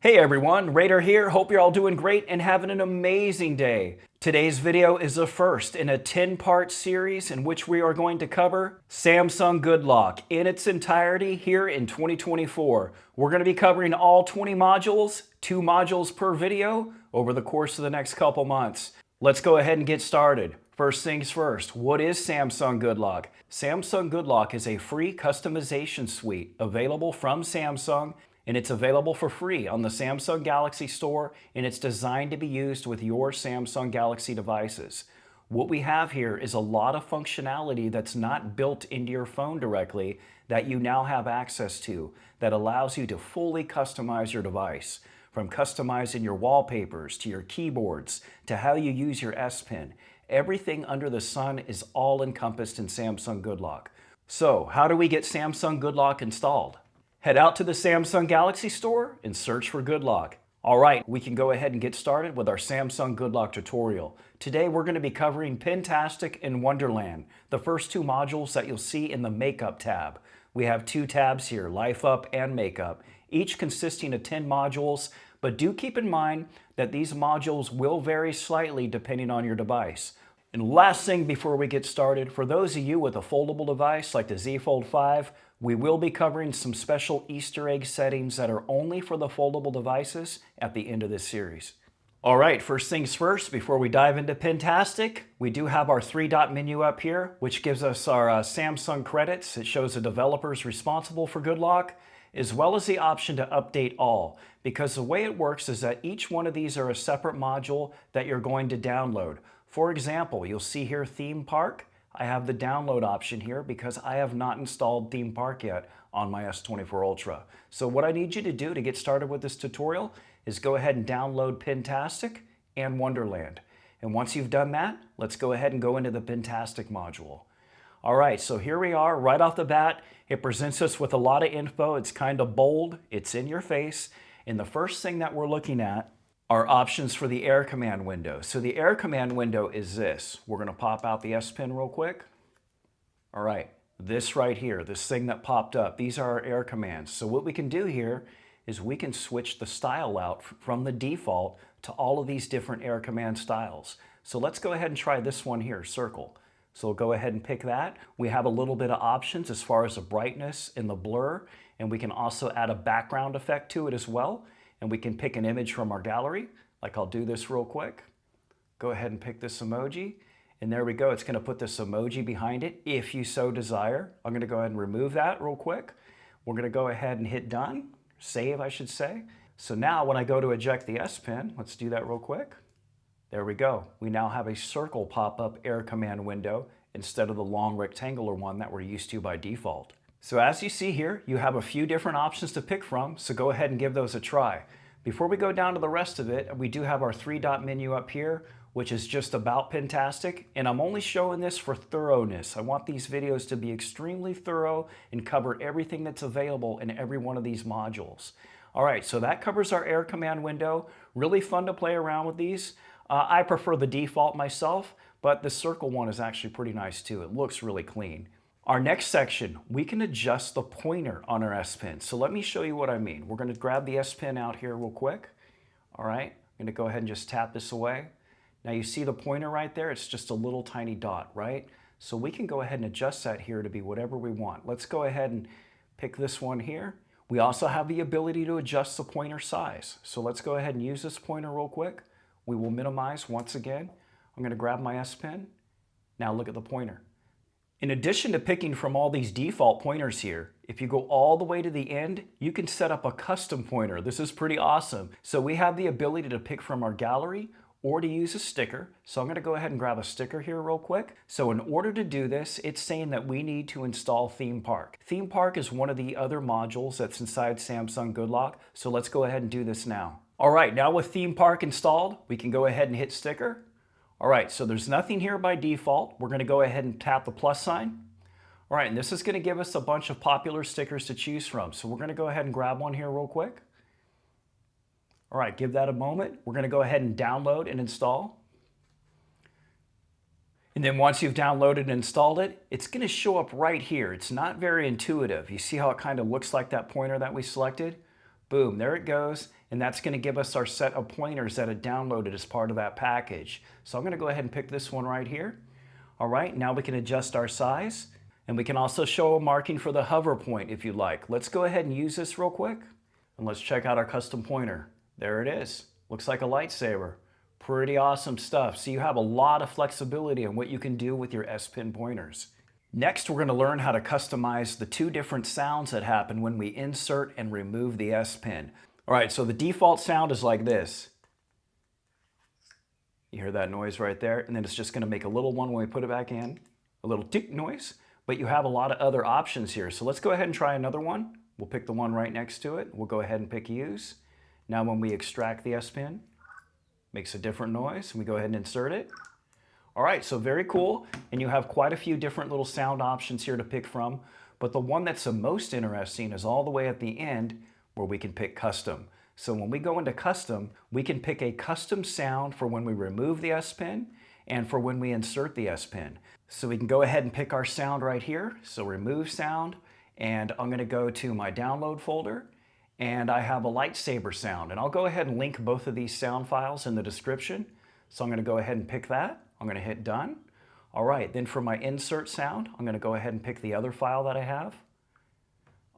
Hey everyone, Raider here. Hope you're all doing great and having an amazing day. Today's video is the first in a 10-part series in which we are going to cover Samsung Good Lock in its entirety here in 2024. We're going to be covering all 20 modules, 2 modules per video, over the course of the next couple months. Let's go ahead and get started. First things first, what is Samsung Good Lock? Samsung Good Lock is a free customization suite available from Samsung, and it's available for free on the Samsung Galaxy Store, and it's designed to be used with your Samsung Galaxy devices. What we have here is a lot of functionality that's not built into your phone directly that you now have access to that allows you to fully customize your device. From customizing your wallpapers to your keyboards to how you use your S Pen, everything under the sun is all encompassed in Samsung Good Lock. So, how do we get Samsung Good Lock installed? Head out to the Samsung Galaxy Store and search for Good Lock. All right, we can go ahead and get started with our Samsung Good Lock tutorial. Today we're going to be covering Pentastic and Wonderland, the first 2 modules that you'll see in the Makeup tab. We have 2 tabs here, Life Up and Makeup, each consisting of 10 modules, but do keep in mind that these modules will vary slightly depending on your device. And last thing before we get started, for those of you with a foldable device like the Z Fold 5, we will be covering some special Easter egg settings that are only for the foldable devices at the end of this series. All right, first things first, before we dive into Pentastic, we do have our 3-dot menu up here, which gives us our Samsung credits. It shows the developers responsible for Good Lock, as well as the option to update all, because the way it works is that each one of these are a separate module that you're going to download. For example, you'll see here Theme Park. I have the download option here because I have not installed Theme Park yet on my S24 Ultra. So what I need you to do to get started with this tutorial is go ahead and download Pentastic and Wonderland. And once you've done that, let's go ahead and go into the Pentastic module. All right, so here we are right off the bat. It presents us with a lot of info. It's kind of bold, it's in your face. And the first thing that we're looking at are options for the Air Command window. So the Air Command window is this. We're going to pop out the S Pen real quick. All right, this right here, this thing that popped up, these are our Air Commands. So what we can do here is we can switch the style out from the default to all of these different Air Command styles. So let's go ahead and try this one here, Circle. So we'll go ahead and pick that. We have a little bit of options as far as the brightness and the blur, and we can also add a background effect to it as well. And we can pick an image from our gallery, like I'll do this real quick. Go ahead and pick this emoji, and there we go. It's gonna put this emoji behind it if you so desire. I'm gonna go ahead and remove that real quick. We're gonna go ahead and hit done, save I should say. So now when I go to eject the S Pen, let's do that real quick. There we go. We now have a circle pop-up Air Command window instead of the long rectangular one that we're used to by default. So as you see here, you have a few different options to pick from, so go ahead and give those a try. Before we go down to the rest of it, we do have our 3-dot menu up here, which is just about Pentastic, and I'm only showing this for thoroughness. I want these videos to be extremely thorough and cover everything that's available in every one of these modules. All right, so that covers our Air Command window. Really fun to play around with these. I prefer the default myself, but the circle one is actually pretty nice too. It looks really clean. Our next section, we can adjust the pointer on our S Pen. So let me show you what I mean. We're going to grab the S Pen out here real quick. All right, I'm going to go ahead and just tap this away. Now you see the pointer right there? It's just a little tiny dot, right? So we can go ahead and adjust that here to be whatever we want. Let's go ahead and pick this one here. We also have the ability to adjust the pointer size. So let's go ahead and use this pointer real quick. We will minimize once again. I'm going to grab my S Pen. Now look at the pointer. In addition to picking from all these default pointers here, if you go all the way to the end, you can set up a custom pointer. This is pretty awesome. So we have the ability to pick from our gallery or to use a sticker. So I'm going to go ahead and grab a sticker here real quick. So in order to do this, it's saying that we need to install Theme Park. Theme Park is one of the other modules that's inside Samsung Good Lock. So let's go ahead and do this now. All right, now with Theme Park installed, we can go ahead and hit sticker. All right, so there's nothing here by default. We're going to go ahead and tap the plus sign. All right, and this is going to give us a bunch of popular stickers to choose from. So we're going to go ahead and grab one here real quick. All right, give that a moment. We're going to go ahead and download and install. And then once you've downloaded and installed it, it's going to show up right here. It's not very intuitive. You see how it kind of looks like that pointer that we selected? Boom, there it goes. And that's going to give us our set of pointers that it downloaded as part of that package. So I'm going to go ahead and pick this one right here. All right, now we can adjust our size. And we can also show a marking for the hover point if you like. Let's go ahead and use this real quick. And let's check out our custom pointer. There it is. Looks like a lightsaber. Pretty awesome stuff. So you have a lot of flexibility in what you can do with your S Pen pointers. Next, we're going to learn how to customize the two different sounds that happen when we insert and remove the S Pen. All right, so the default sound is like this. You hear that noise right there? And then it's just going to make a little one when we put it back in. A little tick noise. But you have a lot of other options here. So let's go ahead and try another one. We'll pick the one right next to it. We'll go ahead and pick use. Now when we extract the S Pen, makes a different noise. And we go ahead and insert it. All right, so very cool. And you have quite a few different little sound options here to pick from. But the one that's the most interesting is all the way at the end where we can pick custom. So when we go into custom, we can pick a custom sound for when we remove the S Pen and for when we insert the S Pen. So we can go ahead and pick our sound right here. So remove sound, and I'm going to go to my download folder, and I have a lightsaber sound. And I'll go ahead and link both of these sound files in the description. So I'm going to go ahead and pick that. I'm going to hit done. All right, then for my insert sound, I'm going to go ahead and pick the other file that I have.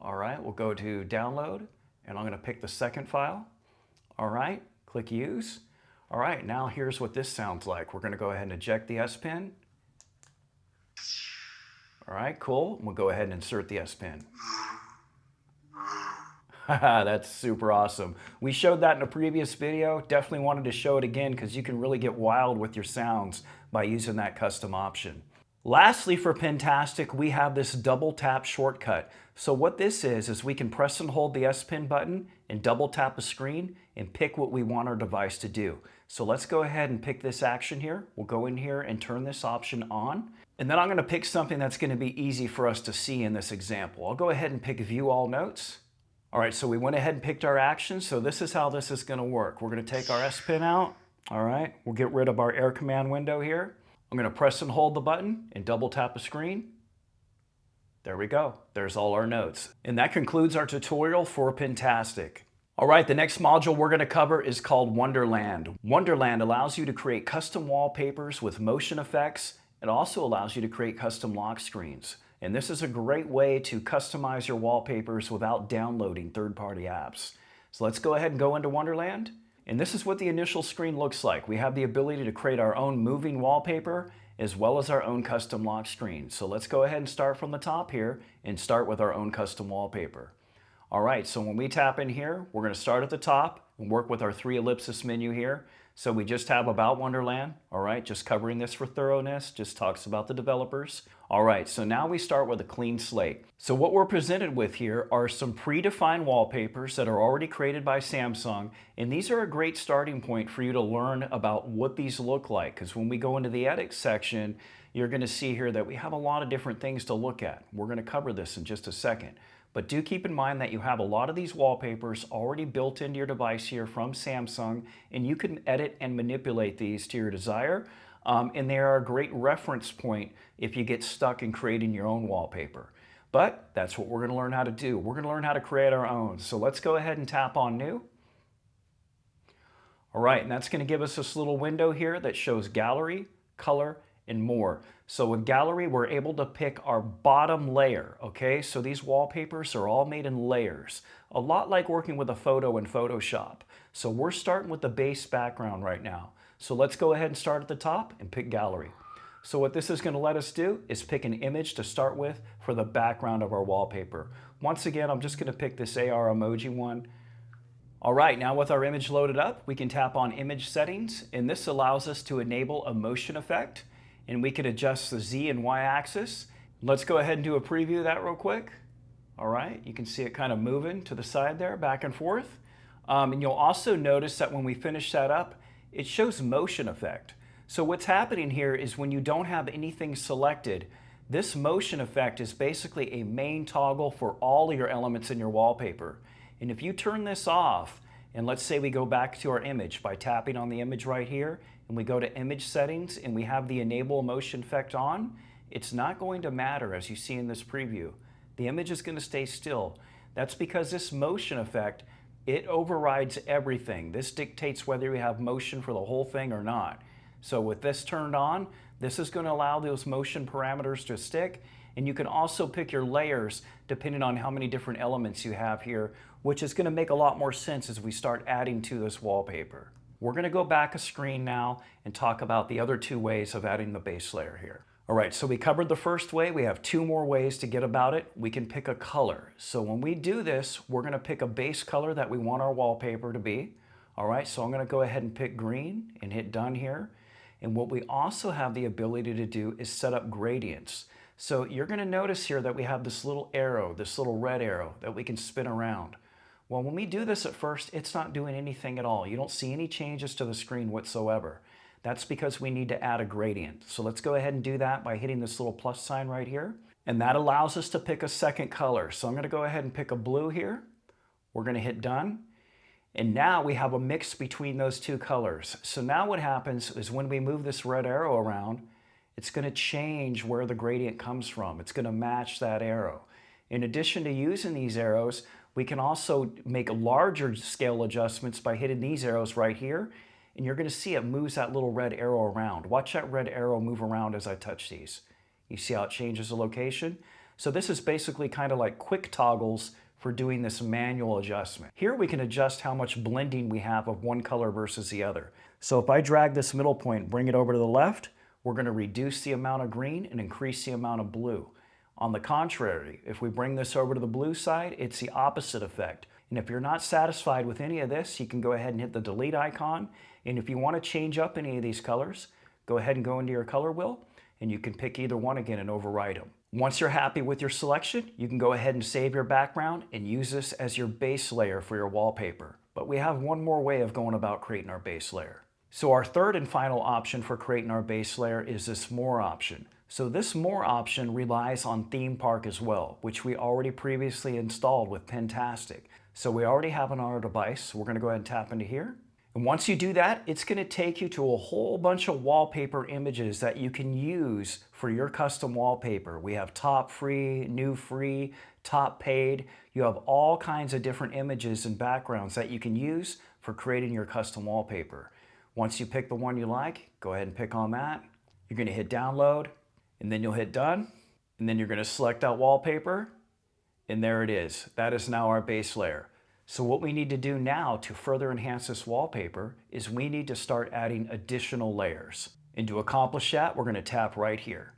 All right, we'll go to download, and I'm going to pick the second file. All right, click use. All right, now here's what this sounds like. We're going to go ahead and eject the S Pen. All right, cool. We'll go ahead and insert the S Pen. That's super awesome. We showed that in a previous video. Definitely wanted to show it again because you can really get wild with your sounds by using that custom option. Lastly, for Pentastic, we have this double tap shortcut. So what this is we can press and hold the S Pen button and double tap a screen and pick what we want our device to do. So let's go ahead and pick this action here. We'll go in here and turn this option on. And then I'm going to pick something that's going to be easy for us to see in this example. I'll go ahead and pick View All Notes. All right, so we went ahead and picked our action. So this is how this is going to work. We're going to take our S Pen out. All right, we'll get rid of our Air Command window here. I'm going to press and hold the button and double tap a screen. There we go. There's all our notes. And that concludes our tutorial for Pentastic. All right, the next module we're going to cover is called Wonderland. Wonderland allows you to create custom wallpapers with motion effects. It also allows you to create custom lock screens. And this is a great way to customize your wallpapers without downloading third-party apps. So let's go ahead and go into Wonderland. And this is what the initial screen looks like. We have the ability to create our own moving wallpaper as well as our own custom lock screen. So let's go ahead and start from the top here and start with our own custom wallpaper. All right, so when we tap in here, we're going to start at the top and work with our 3 ellipsis menu here. So we just have About Wonderland, all right, just covering this for thoroughness, just talks about the developers. All right, so now we start with a clean slate. So what we're presented with here are some predefined wallpapers that are already created by Samsung, and these are a great starting point for you to learn about what these look like, because when we go into the edit section, you're going to see here that we have a lot of different things to look at. We're going to cover this in just a second. But do keep in mind that you have a lot of these wallpapers already built into your device here from Samsung, and you can edit and manipulate these to your desire. And they are a great reference point if you get stuck in creating your own wallpaper. But that's what we're going to learn how to do. We're going to learn how to create our own. So let's go ahead and tap on New. All right, and that's going to give us this little window here that shows Gallery, Color, and more. So with Gallery, we're able to pick our bottom layer, okay? So these wallpapers are all made in layers, a lot like working with a photo in Photoshop. So we're starting with the base background right now. So let's go ahead and start at the top and pick Gallery. So what this is going to let us do is pick an image to start with for the background of our wallpaper. Once again, I'm just going to pick this AR emoji one. All right, now with our image loaded up, we can tap on Image Settings, and this allows us to enable a motion effect. And we can adjust the Z and Y axis. Let's go ahead and do a preview of that real quick. All right, you can see it kind of moving to the side there, back and forth. And you'll also notice that when we finish that up, it shows motion effect. So what's happening here is when you don't have anything selected, this motion effect is basically a main toggle for all of your elements in your wallpaper. And if you turn this off, and let's say we go back to our image by tapping on the image right here, and we go to Image Settings and we have the Enable Motion Effect on, it's not going to matter as you see in this preview. The image is going to stay still. That's because this motion effect It overrides everything. This dictates whether you have motion for the whole thing or not. So with this turned on, this is going to allow those motion parameters to stick, and you can also pick your layers depending on how many different elements you have here, which is going to make a lot more sense as we start adding to this wallpaper. We're going to go back a screen now and talk about the other two ways of adding the base layer here. All right, so we covered the first way. We have two more ways to get about it. We can pick a color. So when we do this, we're going to pick a base color that we want our wallpaper to be. All right, so I'm going to go ahead and pick green and hit done here. And what we also have the ability to do is set up gradients. So you're going to notice here that we have this little arrow, this little red arrow that we can spin around. Well, when we do this at first, it's not doing anything at all. You don't see any changes to the screen whatsoever. That's because we need to add a gradient. So let's go ahead and do that by hitting this little plus sign right here. And that allows us to pick a second color. So I'm going to go ahead and pick a blue here. We're going to hit done. And now we have a mix between those two colors. So now what happens is when we move this red arrow around, it's going to change where the gradient comes from. It's going to match that arrow. In addition to using these arrows, we can also make larger scale adjustments by hitting these arrows right here. And you're going to see it moves that little red arrow around. Watch that red arrow move around as I touch these. You see how it changes the location? So this is basically kind of like quick toggles for doing this manual adjustment. Here we can adjust how much blending we have of one color versus the other. So if I drag this middle point, bring it over to the left, we're going to reduce the amount of green and increase the amount of blue. On the contrary, if we bring this over to the blue side, it's the opposite effect. And if you're not satisfied with any of this, you can go ahead and hit the delete icon. And if you want to change up any of these colors, go ahead and go into your color wheel, and you can pick either one again and override them. Once you're happy with your selection, you can go ahead and save your background and use this as your base layer for your wallpaper. But we have one more way of going about creating our base layer. So our third and final option for creating our base layer is this More option. So this More option relies on Theme Park as well, which we already previously installed with Pentastic. So we already have it on our device. We're going to go ahead and tap into here. And once you do that, it's going to take you to a whole bunch of wallpaper images that you can use for your custom wallpaper. We have top free, new free, top paid. You have all kinds of different images and backgrounds that you can use for creating your custom wallpaper. Once you pick the one you like, go ahead and pick on that. You're going to hit download, and then you'll hit done, and then you're going to select that wallpaper, and there it is. That is now our base layer. So what we need to do now to further enhance this wallpaper is we need to start adding additional layers. And to accomplish that, we're going to tap right here.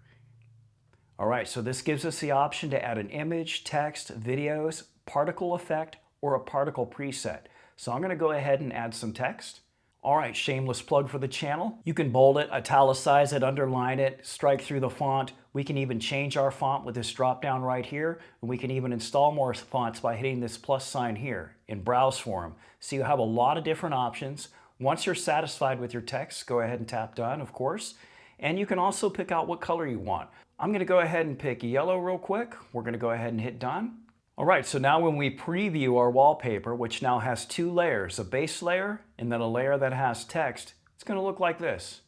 All right, so this gives us the option to add an image, text, videos, particle effect, or a particle preset. So I'm going to go ahead and add some text. All right, shameless plug for the channel. You can bold it, italicize it, underline it, strike through the font. We can even change our font with this drop down right here. And we can even install more fonts by hitting this plus sign here and browse for them. So you have a lot of different options. Once you're satisfied with your text, go ahead and tap done, of course. And you can also pick out what color you want. I'm gonna go ahead and pick yellow real quick. We're gonna go ahead and hit done. All right, so now when we preview our wallpaper, which now has two layers, a base layer and then a layer that has text, it's gonna look like this.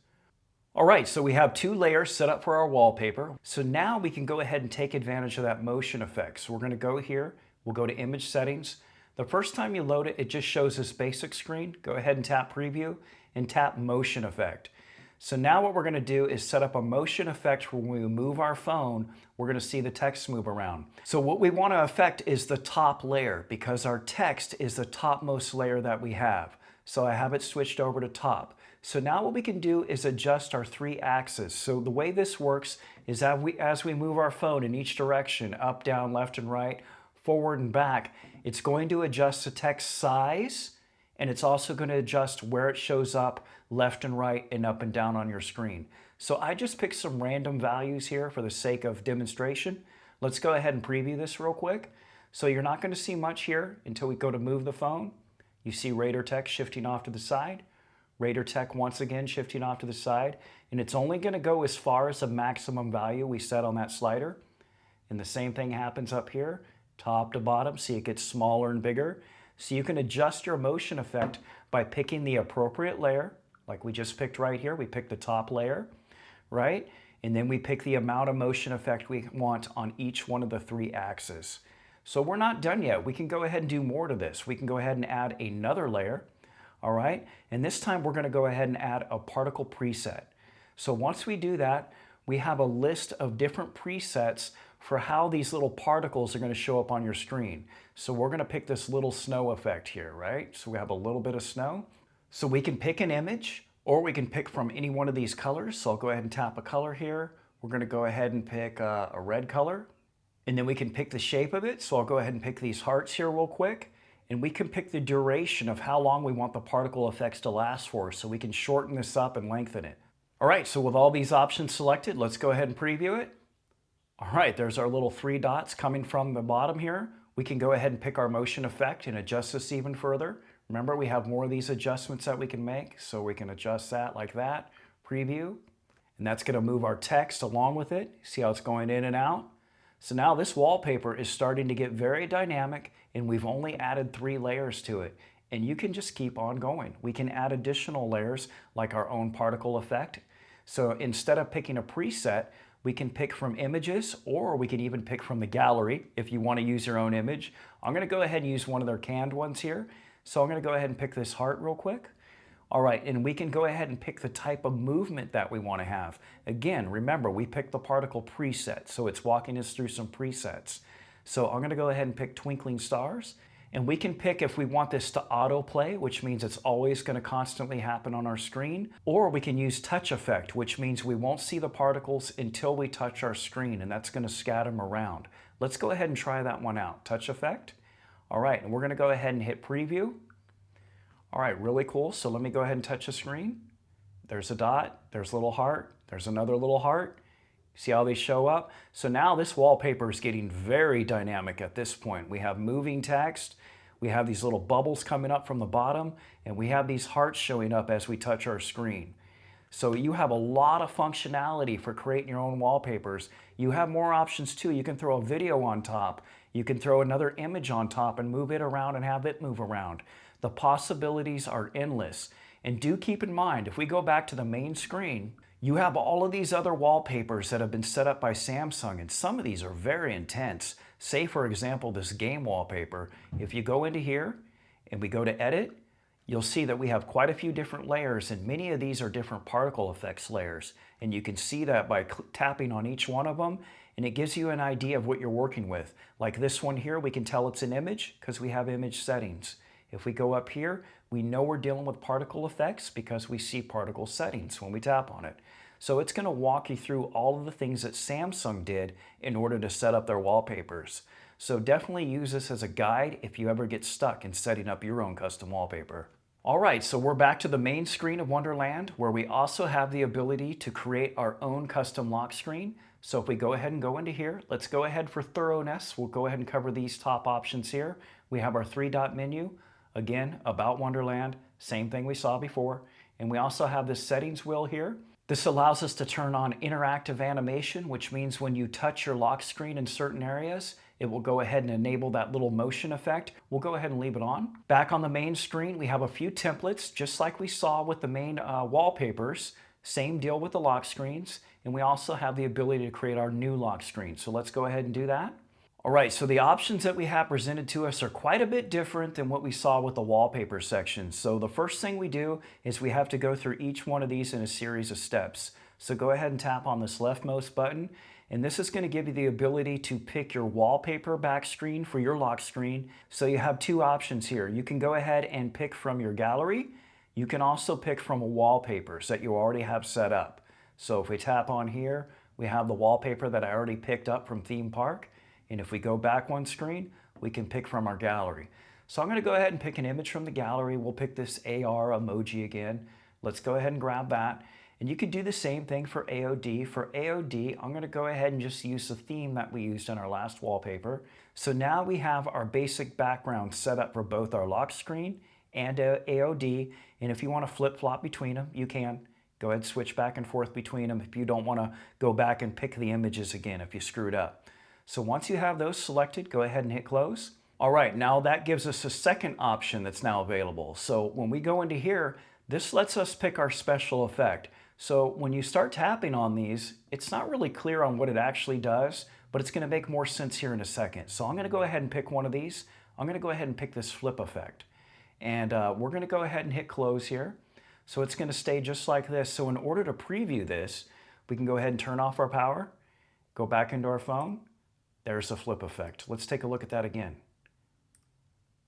All right, so we have two layers set up for our wallpaper. So now we can go ahead and take advantage of that motion effect. So we're gonna go here, we'll go to image settings. The first time you load it, it just shows this basic screen. Go ahead and tap preview and tap motion effect. So now what we're gonna do is set up a motion effect when we move our phone, we're gonna see the text move around. So what we wanna affect is the top layer because our text is the topmost layer that we have. So I have it switched over to top. So now what we can do is adjust our three axes. So the way this works is that as we move our phone in each direction, up, down, left, and right, forward and back, it's going to adjust the text size, and it's also going to adjust where it shows up left and right and up and down on your screen. So I just picked some random values here for the sake of demonstration. Let's go ahead and preview this real quick. So you're not going to see much here until we go to move the phone. You see radar text shifting off to the side. Radar text once again shifting off to the side. And it's only going to go as far as the maximum value we set on that slider. And the same thing happens up here, top to bottom. See, it gets smaller and bigger. So you can adjust your motion effect by picking the appropriate layer, like we just picked right here. We picked the top layer, right? And then we pick the amount of motion effect we want on each one of the three axes. So we're not done yet. We can go ahead and do more to this. We can go ahead and add another layer. All right, and this time we're going to go ahead and add a particle preset. So once we do that, we have a list of different presets for how these little particles are going to show up on your screen. So we're going to pick this little snow effect here, right? So we have a little bit of snow. So we can pick an image, or we can pick from any one of these colors. So I'll go ahead and tap a color here. We're going to go ahead and pick a red color. And then we can pick the shape of it. So I'll go ahead and pick these hearts here real quick. And we can pick the duration of how long we want the particle effects to last for. So we can shorten this up and lengthen it. All right, so with all these options selected, let's go ahead and preview it. All right, there's our little 3 dots coming from the bottom here. We can go ahead and pick our motion effect and adjust this even further. Remember, we have more of these adjustments that we can make. So we can adjust that like that, preview. And that's going to move our text along with it. See how it's going in and out? So now this wallpaper is starting to get very dynamic, and we've only added 3 layers to it. And you can just keep on going. We can add additional layers like our own particle effect. So instead of picking a preset, we can pick from images, or we can even pick from the gallery if you want to use your own image. I'm going to go ahead and use one of their canned ones here. So I'm going to go ahead and pick this heart real quick. All right, and we can go ahead and pick the type of movement that we want to have. Again, remember, we picked the particle preset, so it's walking us through some presets. So I'm going to go ahead and pick twinkling stars, and we can pick if we want this to autoplay, which means it's always going to constantly happen on our screen, or we can use touch effect, which means we won't see the particles until we touch our screen, and that's going to scatter them around. Let's go ahead and try that one out. Touch effect. All right, and we're going to go ahead and hit preview. All right, really cool. So let me go ahead and touch the screen. There's a dot, there's a little heart, there's another little heart. See how they show up? So now this wallpaper is getting very dynamic at this point. We have moving text, we have these little bubbles coming up from the bottom, and we have these hearts showing up as we touch our screen. So you have a lot of functionality for creating your own wallpapers. You have more options too. You can throw a video on top. You can throw another image on top and move it around and have it move around. The possibilities are endless. And do keep in mind, if we go back to the main screen, you have all of these other wallpapers that have been set up by Samsung, and some of these are very intense. Say, for example, this game wallpaper. If you go into here and we go to edit, you'll see that we have quite a few different layers, and many of these are different particle effects layers. And you can see that by tapping on each one of them, and it gives you an idea of what you're working with. Like this one here, we can tell it's an image because we have image settings. If we go up here, we know we're dealing with particle effects because we see particle settings when we tap on it. So it's going to walk you through all of the things that Samsung did in order to set up their wallpapers. So definitely use this as a guide if you ever get stuck in setting up your own custom wallpaper. All right, so we're back to the main screen of Wonderland, where we also have the ability to create our own custom lock screen. So if we go ahead and go into here, let's go ahead for thoroughness. We'll go ahead and cover these top options here. We have our 3-dot menu. Again, about Wonderland, same thing we saw before. And we also have this settings wheel here. This allows us to turn on interactive animation, which means when you touch your lock screen in certain areas, it will go ahead and enable that little motion effect. We'll go ahead and leave it on. Back on the main screen, we have a few templates, just like we saw with the main wallpapers. Same deal with the lock screens. And we also have the ability to create our new lock screen. So let's go ahead and do that. All right, so the options that we have presented to us are quite a bit different than what we saw with the wallpaper section. So the first thing we do is we have to go through each one of these in a series of steps. So go ahead and tap on this leftmost button, and this is going to give you the ability to pick your wallpaper back screen for your lock screen. So you have 2 options here. You can go ahead and pick from your gallery. You can also pick from wallpapers that you already have set up. So if we tap on here, we have the wallpaper that I already picked up from Theme Park. And if we go back one screen, we can pick from our gallery. So I'm going to go ahead and pick an image from the gallery. We'll pick this AR emoji again. Let's go ahead and grab that. And you could do the same thing for AOD. For AOD, I'm going to go ahead and just use the theme that we used in our last wallpaper. So now we have our basic background set up for both our lock screen and AOD. And if you want to flip-flop between them, you can. Go ahead and switch back and forth between them if you don't want to go back and pick the images again if you screwed up. So once you have those selected, go ahead and hit close. All right, now that gives us a second option that's now available. So when we go into here, this lets us pick our special effect. So when you start tapping on these, it's not really clear on what it actually does, but it's going to make more sense here in a second. So I'm going to go ahead and pick one of these. I'm going to go ahead and pick this flip effect. And we're going to go ahead and hit close here. So it's going to stay just like this. So in order to preview this, we can go ahead and turn off our power, go back into our phone. There's the flip effect. Let's take a look at that again.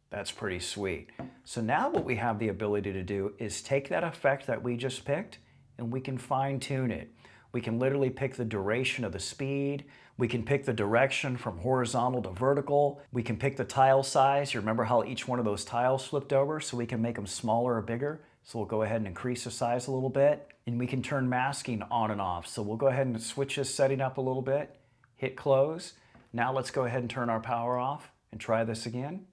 That's pretty sweet. So now what we have the ability to do is take that effect that we just picked and we can fine tune it. We can literally pick the duration of the speed. We can pick the direction from horizontal to vertical. We can pick the tile size. You remember how each one of those tiles flipped over, so we can make them smaller or bigger. So we'll go ahead and increase the size a little bit, and we can turn masking on and off. So we'll go ahead and switch this setting up a little bit, hit close. Now let's go ahead and turn our power off and try this again.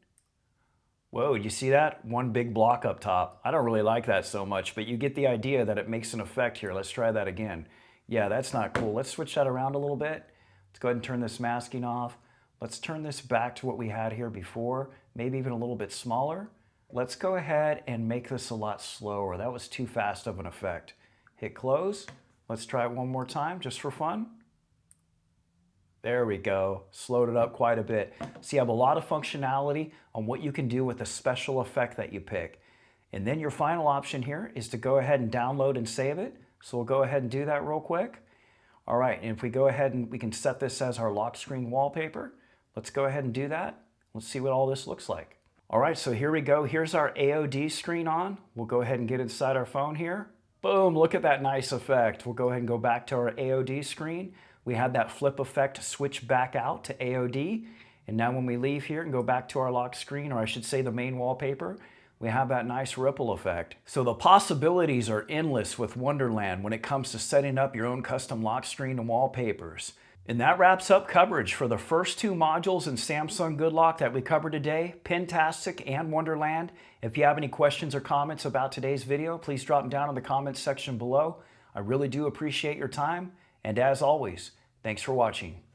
Whoa, you see that? One big block up top. I don't really like that so much, but you get the idea that it makes an effect here. Let's try that again. Yeah, that's not cool. Let's switch that around a little bit. Let's go ahead and turn this masking off. Let's turn this back to what we had here before, maybe even a little bit smaller. Let's go ahead and make this a lot slower. That was too fast of an effect. Hit close. Let's try it one more time just for fun. There we go. Slowed it up quite a bit. So you have a lot of functionality on what you can do with a special effect that you pick. And then your final option here is to go ahead and download and save it. So we'll go ahead and do that real quick. All right, and if we go ahead and we can set this as our lock screen wallpaper, let's go ahead and do that. Let's see what all this looks like. All right, so here we go. Here's our AOD screen on. We'll go ahead and get inside our phone here. Boom, look at that nice effect. We'll go ahead and go back to our AOD screen. We had that flip effect switch back out to AOD. And now when we leave here and go back to our lock screen, or I should say the main wallpaper, we have that nice ripple effect. So the possibilities are endless with Wonderland when it comes to setting up your own custom lock screen and wallpapers. And that wraps up coverage for the first two modules in Samsung Good Lock that we covered today, Pentastic and Wonderland. If you have any questions or comments about today's video, please drop them down in the comments section below. I really do appreciate your time. And as always, thanks for watching.